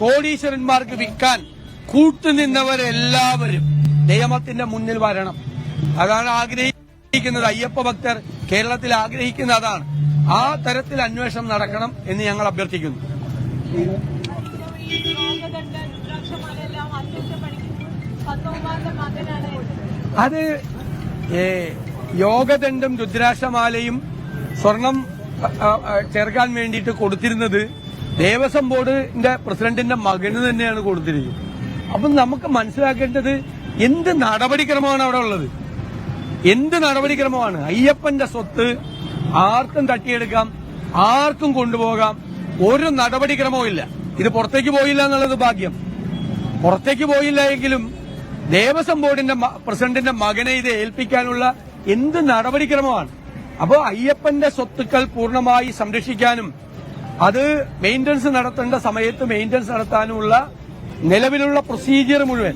കോടീശ്വരന്മാർക്ക് വിൽക്കാൻ കൂട്ടുനിന്നവരെല്ലാവരും നിയമത്തിന്റെ മുന്നിൽ വരണം. അതാണ് ആഗ്രഹിക്കുന്നത്. അയ്യപ്പ ഭക്തർ കേരളത്തിൽ ആഗ്രഹിക്കുന്ന അതാണ്. ആ തരത്തിൽ അന്വേഷണം നടക്കണം എന്ന് ഞങ്ങൾ അഭ്യർത്ഥിക്കുന്നു. അത് യോഗദണ്ഡും രുദ്രാക്ഷമാലയും സ്വർണം ചേർക്കാൻ വേണ്ടിയിട്ട് കൊടുത്തിരുന്നത് ദേവസ്വം ബോർഡിന്റെ പ്രസിഡന്റിന്റെ മകന് തന്നെയാണ് കൊടുത്തിരിക്കുന്നത്. അപ്പം നമുക്ക് മനസ്സിലാക്കേണ്ടത് എന്ത് നടപടിക്രമമാണ് അവിടെ ഉള്ളത്, എന്ത് നടപടിക്രമമാണ്. അയ്യപ്പന്റെ സ്വത്ത് ആർക്കും തട്ടിയെടുക്കാം, ആർക്കും കൊണ്ടുപോകാം, ഒരു നടപടിക്രമവും ഇല്ല. ഇത് പുറത്തേക്ക് പോയില്ല എന്നുള്ളത് ഭാഗ്യം. പുറത്തേക്ക് പോയില്ല എങ്കിലും ദേവസ്വം ബോർഡിന്റെ പ്രസിഡന്റിന്റെ മകനെ ഇത് ഏൽപ്പിക്കാനുള്ള എന്ത് നടപടിക്രമമാണ്. അപ്പോൾ അയ്യപ്പന്റെ സ്വത്തുക്കൾ പൂർണ്ണമായി സംരക്ഷിക്കാനും അത് മെയിന്റനൻസ് നടത്തേണ്ട സമയത്ത് മെയിന്റനൻസ് നടത്താനുമുള്ള നിലവിലുള്ള പ്രൊസീജിയർ മുഴുവൻ,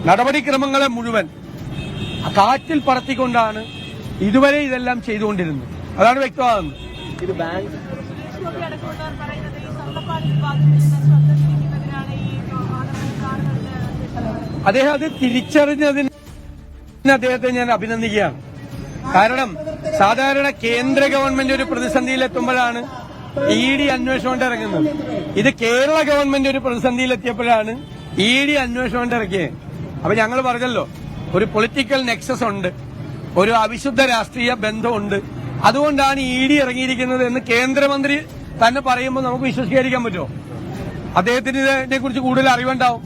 നടപടിക്രമങ്ങളെ മുഴുവൻ കാറ്റിൽ പറത്തിക്കൊണ്ടാണ് ഇതുവരെ ഇതെല്ലാം ചെയ്തുകൊണ്ടിരുന്നത്. അതാണ് വ്യക്തമാകുന്നത്. ഇത് ബാങ്ക് അദ്ദേഹം അത് തിരിച്ചറിഞ്ഞതിന് അദ്ദേഹത്തെ ഞാൻ അഭിനന്ദിക്കുകയാണ്. കാരണം സാധാരണ കേന്ദ്ര ഗവൺമെന്റ് ഒരു പ്രതിസന്ധിയിലെത്തുമ്പോഴാണ് ED അന്വേഷണം കൊണ്ട് ഇറങ്ങുന്നത്. ഇത് കേരള ഗവൺമെന്റ് ഒരു പ്രതിസന്ധിയിലെത്തിയപ്പോഴാണ് ED അന്വേഷണം കൊണ്ട് ഇറക്കിയത്. അപ്പൊ ഞങ്ങൾ പറഞ്ഞല്ലോ, ഒരു പൊളിറ്റിക്കൽ നെക്സസ് ഉണ്ട്, ഒരു അവിശുദ്ധ രാഷ്ട്രീയ ബന്ധമുണ്ട്, അതുകൊണ്ടാണ് ED ഇറങ്ങിയിരിക്കുന്നത് എന്ന് കേന്ദ്രമന്ത്രി തന്നെ പറയുമ്പോൾ നമുക്ക് വിശ്വസിക്കാതിരിക്കാൻ പറ്റുമോ? അദ്ദേഹത്തിന് ഇതിനെ കുറിച്ച് കൂടുതൽ അറിവുണ്ടാവും.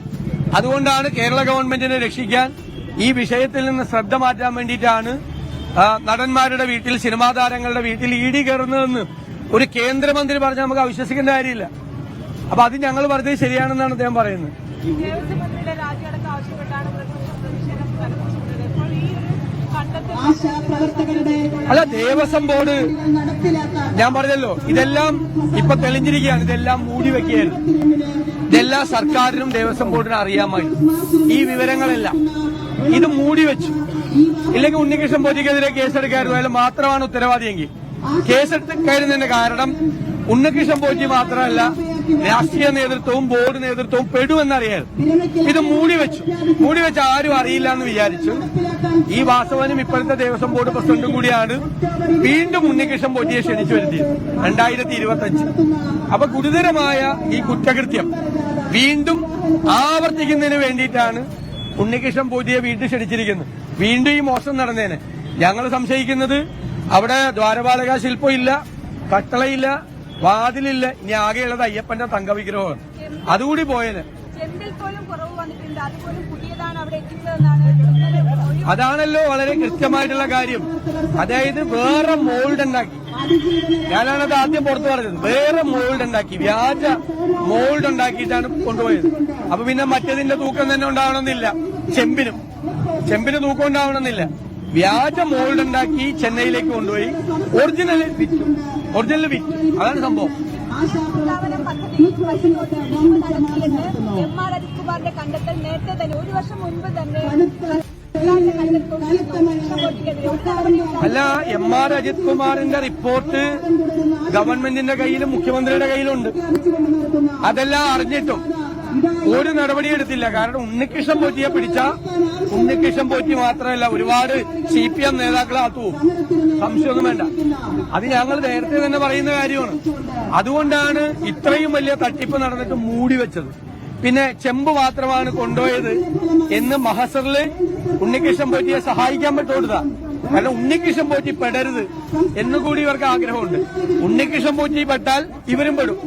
അതുകൊണ്ടാണ് കേരള ഗവൺമെന്റിനെ രക്ഷിക്കാൻ ഈ വിഷയത്തിൽ നിന്ന് ശ്രദ്ധ മാറ്റാൻ വേണ്ടിയിട്ടാണ് നടന്മാരുടെ വീട്ടിൽ, സിനിമാ താരങ്ങളുടെ വീട്ടിൽ ED കയറുന്നതെന്ന് ഒരു കേന്ദ്രമന്ത്രി പറഞ്ഞാൽ നമുക്ക് അവിശ്വസിക്കേണ്ട കാര്യമില്ല. അപ്പൊ അത് ഞങ്ങൾ പറഞ്ഞത് ശരിയാണെന്നാണ് അദ്ദേഹം പറയുന്നത്. അല്ല, ദേവസ്വം ബോർഡ് ഞാൻ പറഞ്ഞല്ലോ, ഇതെല്ലാം ഇപ്പൊ തെളിഞ്ഞിരിക്കുകയാണ്. ഇതെല്ലാം മൂടി വെക്കുകയായിരുന്നു. ഇതെല്ലാം സർക്കാരിനും ദേവസ്വം ബോർഡിനും അറിയാമായി ഈ വിവരങ്ങളെല്ലാം. ഇത് മൂടി വെച്ചു. ഇല്ലെങ്കിൽ ഉണ്ണികൃഷ്ണൻ പോറ്റിക്കെതിരെ കേസെടുക്കായിരുന്നു, അയാൾ മാത്രമാണ് ഉത്തരവാദിയെങ്കിൽ. കേസെടുക്കായിരുന്നതിന്റെ കാരണം ഉണ്ണികൃഷ്ണൻ പോറ്റി മാത്രമല്ല, രാഷ്ട്രീയ നേതൃത്വവും ബോർഡ് നേതൃത്വവും പെടുമെന്നറിയാം. ഇത് മൂടിവെച്ച് ആരും അറിയില്ല എന്ന് വിചാരിച്ചു. ഈ വാസവനും ഇപ്പോഴത്തെ ദേവസ്വം ബോർഡ് പ്രസിഡന്റും കൂടിയാണ് വീണ്ടും ഉണ്ണികൃഷ്ണൻ പോറ്റിയെ ക്ഷണിച്ചു വരുത്തിയത് 2025. അപ്പൊ ഗുരുതരമായ ഈ കുറ്റകൃത്യം വീണ്ടും ആവർത്തിക്കുന്നതിന് വേണ്ടിയിട്ടാണ് ഉണ്ണികൃഷ്ണൻ പോറ്റിയെ വീണ്ടും ക്ഷണിച്ചിരിക്കുന്നത്. വീണ്ടും ഈ മോഷണം നടന്നേനെ. ഞങ്ങൾ സംശയിക്കുന്നത് അവിടെ ദ്വാരപാലക ശില്പമില്ല, കട്ടളയില്ല, വാതിലില്ല, ഇനി ആകെയുള്ളത് അയ്യപ്പന്റെ തങ്കവിഗ്രഹമാണ്. അതുകൂടി പോയേനെ. അതാണല്ലോ വളരെ കൃത്യമായിട്ടുള്ള കാര്യം. അതായത് വേറെ മോൾഡ് ഉണ്ടാക്കി, ഞാനാണത് ആദ്യം പുറത്തു പറഞ്ഞത്, വേറെ മോൾഡ് ഉണ്ടാക്കി, വ്യാജ മോൾഡ് ഉണ്ടാക്കിയിട്ടാണ് കൊണ്ടുപോയത്. അപ്പൊ പിന്നെ മറ്റേതിന്റെ തൂക്കം തന്നെ ഉണ്ടാവണമെന്നില്ല, ചെമ്പിന് തൂക്കം ഉണ്ടാവണമെന്നില്ല. വ്യാജ മോൾഡ് ഉണ്ടാക്കി ചെന്നൈയിലേക്ക് കൊണ്ടുപോയി ഒറിജിനൽ വിറ്റു. അതാണ് സംഭവം. കണ്ടെത്തൽ നേരത്തെ തന്നെ 1 വർഷം മുൻപ് തന്നെ അല്ല, MR അജിത് കുമാറിന്റെ റിപ്പോർട്ട് ഗവൺമെന്റിന്റെ കയ്യിലും മുഖ്യമന്ത്രിയുടെ കയ്യിലുണ്ട്. അതെല്ലാം അറിഞ്ഞിട്ടും ഒരു നടപടിയെടുത്തില്ല. കാരണം ഉണ്ണികൃഷ്ണൻ പോറ്റിയെ പിടിച്ച ഉണ്ണികൃഷ്ണൻ പോറ്റി മാത്രമല്ല, ഒരുപാട് CPM നേതാക്കളെ അകത്തുപോകും, സംശയമൊന്നും വേണ്ട. അത് ഞങ്ങൾ നേരത്തെ തന്നെ പറയുന്ന കാര്യമാണ്. അതുകൊണ്ടാണ് ഇത്രയും വലിയ തട്ടിപ്പ് നടന്നിട്ട് മൂടി വെച്ചത്. പിന്നെ ചെമ്പ് മാത്രമാണ് കൊണ്ടുപോയത് എന്ന് മഹസറില് ഉണ്ണികൃഷ്ണൻ പോറ്റിയെ സഹായിക്കാൻ പറ്റോടുക. കാരണം ഉണ്ണികൃഷ്ണൻ പോറ്റി പെടരുത് എന്നുകൂടി ഇവർക്ക് ആഗ്രഹമുണ്ട്. ഉണ്ണികൃഷ്ണൻ പോറ്റി പെട്ടാൽ ഇവരും പെടും.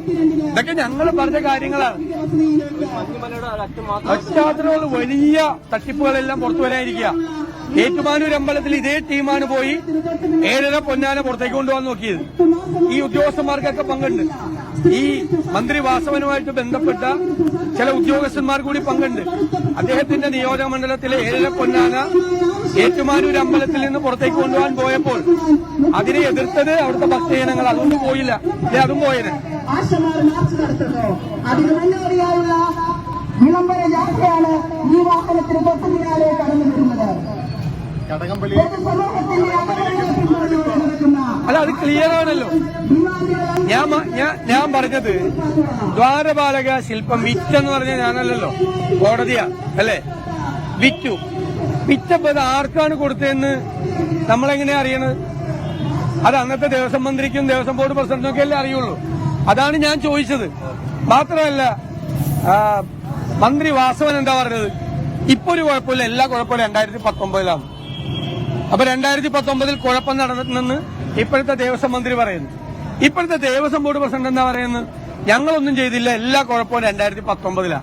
ഇതൊക്കെ ഞങ്ങൾ പറഞ്ഞ കാര്യങ്ങളാണ്. പശ്ചാത്തലമുള്ള വലിയ തട്ടിപ്പുകളെല്ലാം പുറത്തു വരാനിരിക്കുക. ഏറ്റുമാനൂർ അമ്പലത്തിൽ ഇതേ ടീമാണ് പോയി 7.5 പൊന്നാന പുറത്തേക്ക് കൊണ്ടുപോകാൻ നോക്കിയത്. ഈ ഉദ്യോഗസ്ഥന്മാർക്കൊക്കെ പങ്കുണ്ട്. ഈ മന്ത്രി വാസവനുമായിട്ട് ബന്ധപ്പെട്ട ചില ഉദ്യോഗസ്ഥന്മാർ കൂടി പങ്കുണ്ട്. അദ്ദേഹത്തിന്റെ നിയോജക മണ്ഡലത്തിലെ 7.5 പൊന്നാന ഏറ്റുമാനൂർ അമ്പലത്തിൽ നിന്ന് പുറത്തേക്ക് കൊണ്ടുപോകാൻ പോയപ്പോൾ അതിനെ എതിർത്തത് അവിടുത്തെ ഭക്തജനങ്ങൾ. അതുകൊണ്ട് പോയില്ല. അതും പോയത് വിളംബര യാത്രയാണ് ഈ വാഹനത്തിന് തൊട്ടു പിന്നാലെ കടന്നു വരുന്നത്. പൊതുസമൂഹത്തിന്റെ നടക്കുന്ന അല്ല അത് ക്ലിയർ ആണല്ലോ. ഞാൻ പറഞ്ഞത് ദ്വാരപാലക ശില്പം വിറ്റെന്ന് പറഞ്ഞ ഞാനല്ലല്ലോ, കോടതിയാ അല്ലേ? വിറ്റപ്പോ അത് ആർക്കാണ് കൊടുത്തതെന്ന് നമ്മളെങ്ങനെയാ അറിയണത്? അത് അന്നത്തെ ദേവസ്വം മന്ത്രിക്കും ദേവസ്വം ബോർഡ് പ്രസിഡന്റിനും ഒക്കെ അല്ലേ അറിയുള്ളൂ. അതാണ് ഞാൻ ചോദിച്ചത്. മാത്രമല്ല മന്ത്രി വാസവൻ എന്താ പറഞ്ഞത്? ഇപ്പൊ ഒരു കുഴപ്പമില്ല, എല്ലാ കുഴപ്പമില്ല 2019 അപ്പൊ 2019 കുഴപ്പം നടന്നെന്ന് ഇപ്പോഴത്തെ ദേവസ്വം മന്ത്രി പറയുന്നു. ഇപ്പോഴത്തെ ദേവസ്വം ബോർഡ് പ്രസിഡന്റ് എന്താ പറയുന്നത്? ഞങ്ങളൊന്നും ചെയ്തില്ല, എല്ലാ കുഴപ്പവും 2019